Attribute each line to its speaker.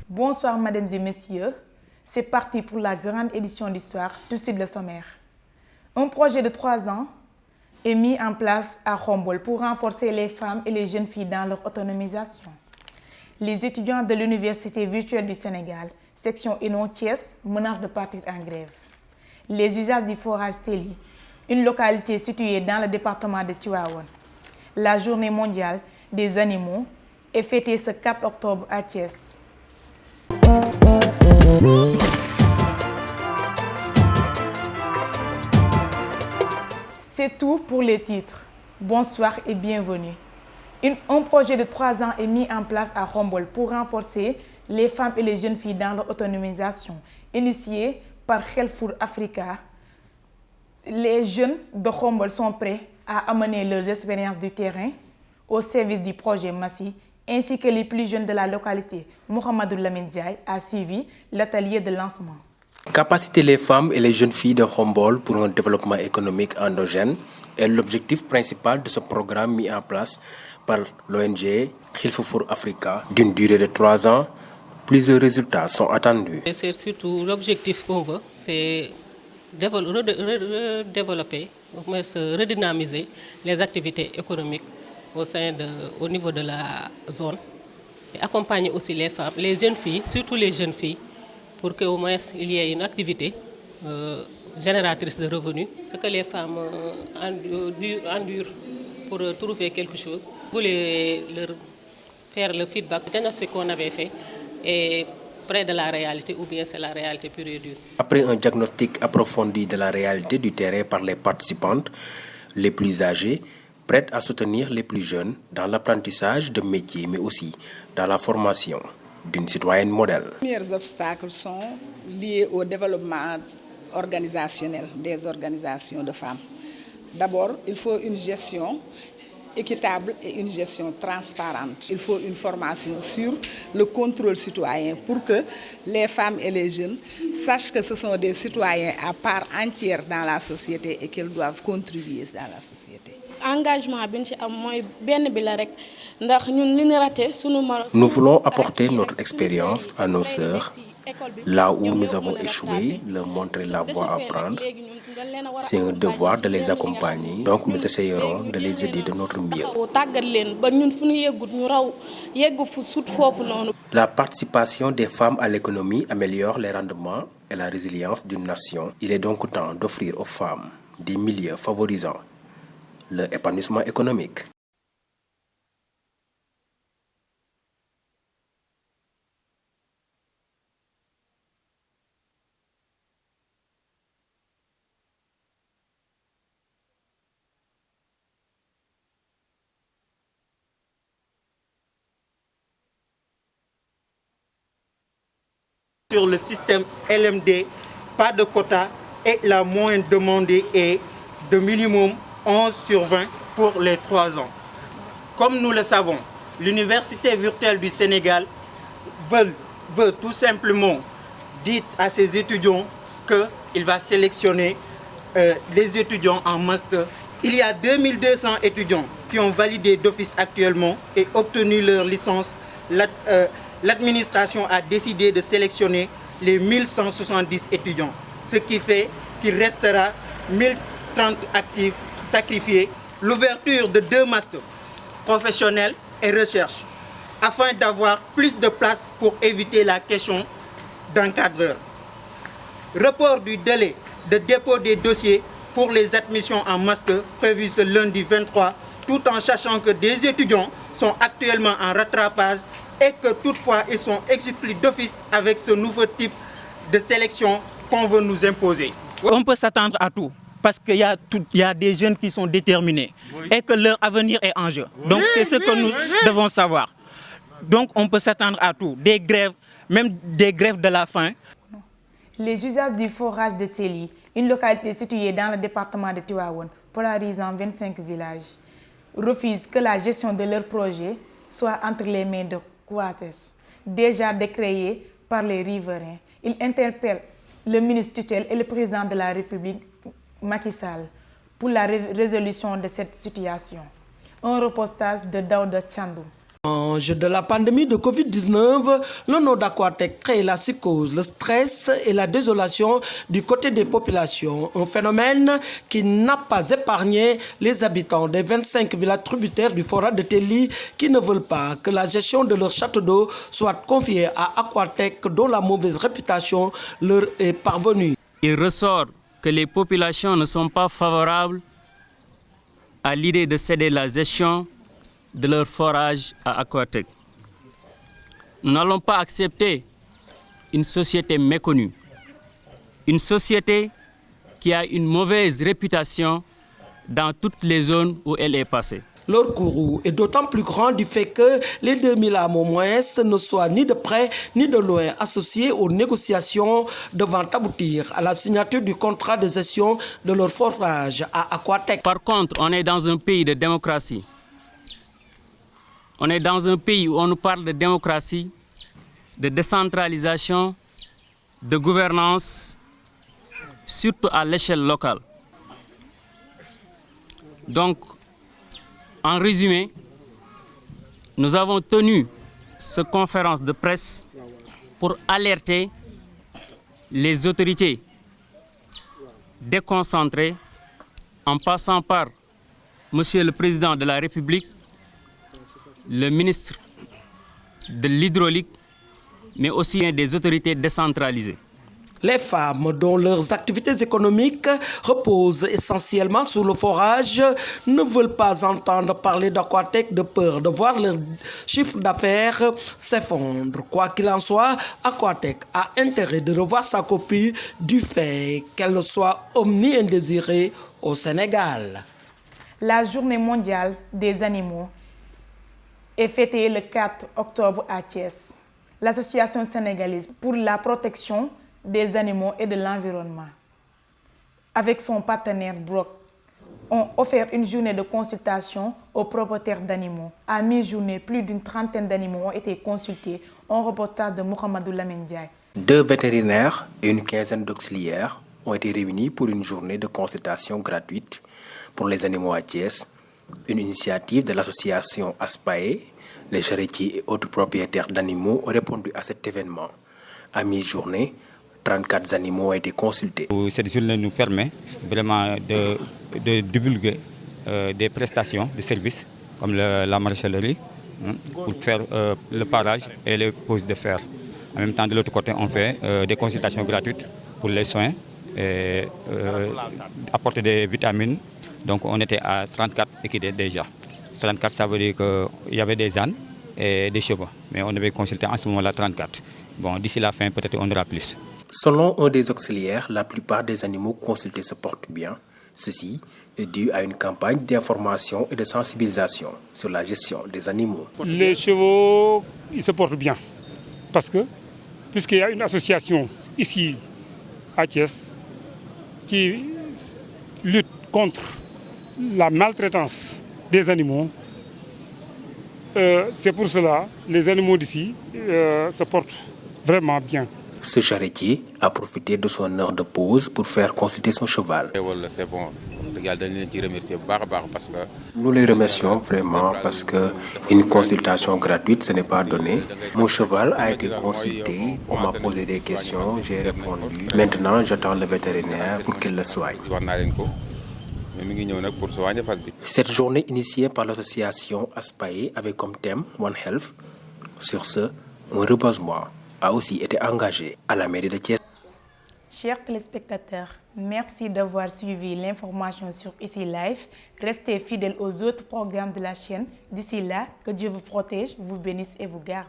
Speaker 1: Bonsoir mesdames et messieurs, c'est parti pour la grande édition d'histoire, tout de suite le sommaire. Un projet de 3 ans est mis en place à Khombole pour renforcer les femmes et les jeunes filles dans leur autonomisation. Les étudiants de l'Université virtuelle du Sénégal, section Inon Thiès, menacent de partir en grève. Les usages du forage Téli, une localité située dans le département de Tivaouane. La journée mondiale des animaux est fêtée ce 4 octobre à Thiès. C'est tout pour les titres. Bonsoir et bienvenue. Un projet de 3 ans est mis en place à Khombole pour renforcer les femmes et les jeunes filles dans leur autonomisation. Initié par Helfour Africa, les jeunes de Khombole sont prêts à amener leurs expériences du terrain au service du projet Massi, ainsi que les plus jeunes de la localité. Mohamedou Lamine Diaye a suivi l'atelier de lancement.
Speaker 2: Capaciter les femmes et les jeunes filles de Khombole pour un développement économique endogène est l'objectif principal de ce programme mis en place par l'ONG Helfour Africa. D'une durée de 3 ans, plusieurs résultats sont attendus.
Speaker 3: C'est surtout l'objectif qu'on veut, c'est redévelopper, redynamiser les activités économiques au niveau de la zone et accompagner aussi les femmes, les jeunes filles, surtout les jeunes filles, pour qu'au moins il y ait une activité génératrice de revenus, ce que les femmes endurent pour trouver quelque chose. Vous voulez leur faire le feedback de ce qu'on avait fait et près de la réalité ou bien c'est la réalité pure et dure.
Speaker 2: Après un diagnostic approfondi de la réalité du terrain par les participantes, les plus âgées, prêtes à soutenir les plus jeunes dans l'apprentissage de métiers, mais aussi dans la formation d'une citoyenne modèle.
Speaker 4: Les premiers obstacles sont liés au développement organisationnel des organisations de femmes. D'abord, il faut une gestion équitable et une gestion transparente. Il faut une formation sur le contrôle citoyen pour que les femmes et les jeunes sachent que ce sont des citoyens à part entière dans la société et qu'ils doivent contribuer dans la société.
Speaker 2: Nous voulons apporter notre expérience à nos sœurs. Là où nous avons échoué, leur montrer la voie à prendre. C'est un devoir de les accompagner, donc nous essayerons de les aider de notre mieux. La participation des femmes à l'économie améliore les rendements et la résilience d'une nation. Il est donc temps d'offrir aux femmes des milieux favorisant leur épanouissement économique.
Speaker 5: Sur le système LMD, pas de quota et la moyenne demandée est de minimum 11/20 pour les 3 ans. Comme nous le savons, l'Université virtuelle du Sénégal veut tout simplement dire à ses étudiants qu'il va sélectionner les étudiants en master. Il y a 2200 étudiants qui ont validé d'office actuellement et obtenu leur licence. L'administration a décidé de sélectionner les 1170 étudiants, ce qui fait qu'il restera 1030 actifs sacrifiés. L'ouverture de 2 masters, professionnels et recherche, afin d'avoir plus de place pour éviter la question d'encadreur. Report du délai de dépôt des dossiers pour les admissions en master prévu ce lundi 23, tout en sachant que des étudiants sont actuellement en rattrapage et que toutefois ils sont exclus d'office avec ce nouveau type de sélection qu'on veut nous imposer.
Speaker 6: On peut s'attendre à tout parce qu'il y a des jeunes qui sont déterminés et que leur avenir est en jeu. Donc c'est ce que nous devons savoir. Donc on peut s'attendre à tout, des grèves, même des grèves de la faim.
Speaker 1: Les usages du forage de Téli, une localité située dans le département de Tivaouane, polarisant 25 villages, refusent que la gestion de leur projet soit entre les mains de Coates, déjà décréé par les riverains. Il interpelle le ministre tutelle et le président de la République, Macky Sall, pour la résolution de cette situation. Un reportage de Daouda Tchandou.
Speaker 7: En jeu de la pandémie de Covid-19, le nord d'Aquatec crée la psychose, le stress et la désolation du côté des populations. Un phénomène qui n'a pas épargné les habitants des 25 villages tributaires du forage de Téli qui ne veulent pas que la gestion de leur château d'eau soit confiée à Aquatec dont la mauvaise réputation leur est parvenue.
Speaker 8: Il ressort que les populations ne sont pas favorables à l'idée de céder la gestion de leur forage à Aquatec. Nous n'allons pas accepter une société méconnue, une société qui a une mauvaise réputation dans toutes les zones où elle est passée.
Speaker 7: Leur courroux est d'autant plus grand du fait que les 2000 âmes au moins ne soient ni de près ni de loin associés aux négociations devant aboutir à la signature du contrat de gestion de leur forage à Aquatec.
Speaker 8: Par contre, on est dans un pays de démocratie. On est dans un pays où on nous parle de démocratie, de décentralisation, de gouvernance, surtout à l'échelle locale. Donc, en résumé, nous avons tenu cette conférence de presse pour alerter les autorités déconcentrées en passant par Monsieur le Président de la République, le ministre de l'Hydraulique, mais aussi des autorités décentralisées.
Speaker 7: Les femmes dont leurs activités économiques reposent essentiellement sur le forage ne veulent pas entendre parler d'Aquatec de peur de voir leur chiffre d'affaires s'effondre. Quoi qu'il en soit, Aquatec a intérêt de revoir sa copie du fait qu'elle soit omni-indésirée au Sénégal.
Speaker 1: La journée mondiale des animaux est fêtée le 4 octobre à Thiès. L'Association sénégalaise pour la protection des animaux et de l'environnement, avec son partenaire Brock, ont offert une journée de consultation aux propriétaires d'animaux. À mi-journée, plus d'une trentaine d'animaux ont été consultés. Un reportage de Mohamedou Lamine Ndiaye.
Speaker 2: 2 vétérinaires et une quinzaine d'auxiliaires ont été réunis pour une journée de consultation gratuite pour les animaux à Thiès, une initiative de l'association ASPAE. Les charretiers et autres propriétaires d'animaux ont répondu à cet événement. À mi-journée, 34 animaux ont été consultés.
Speaker 9: Cette journée nous permet vraiment de divulguer des prestations de services comme la maréchalerie pour faire le parage et les poses de fer. En même temps, de l'autre côté, on fait des consultations gratuites pour les soins et apporter des vitamines. Donc on était à 34 équidés déjà. 34, ça veut dire qu'il y avait des ânes et des chevaux. Mais on avait consulté en ce moment-là 34. Bon, d'ici la fin, peut-être on aura plus.
Speaker 2: Selon un des auxiliaires, la plupart des animaux consultés se portent bien. Ceci est dû à une campagne d'information et de sensibilisation sur la gestion des animaux.
Speaker 10: Les chevaux, ils se portent bien. Parce que, puisqu'il y a une association ici à Thiès qui lutte contre la maltraitance des animaux, c'est pour cela que les animaux d'ici se portent vraiment bien.
Speaker 2: Ce charretier a profité de son heure de pause pour faire consulter son cheval.
Speaker 11: C'est bon.
Speaker 2: Nous les remercions vraiment parce qu'une consultation gratuite, ce n'est pas donné. Mon cheval a été consulté, on m'a posé des questions, j'ai répondu. Maintenant, j'attends le vétérinaire pour qu'il le soigne. Cette journée initiée par l'association ASPAE avait comme thème One Health. Sur ce, un reboisement a aussi été engagé à la mairie de Thiès.
Speaker 1: Chers téléspectateurs, merci d'avoir suivi l'information sur Ici Live. Restez fidèles aux autres programmes de la chaîne. D'ici là, que Dieu vous protège, vous bénisse et vous garde.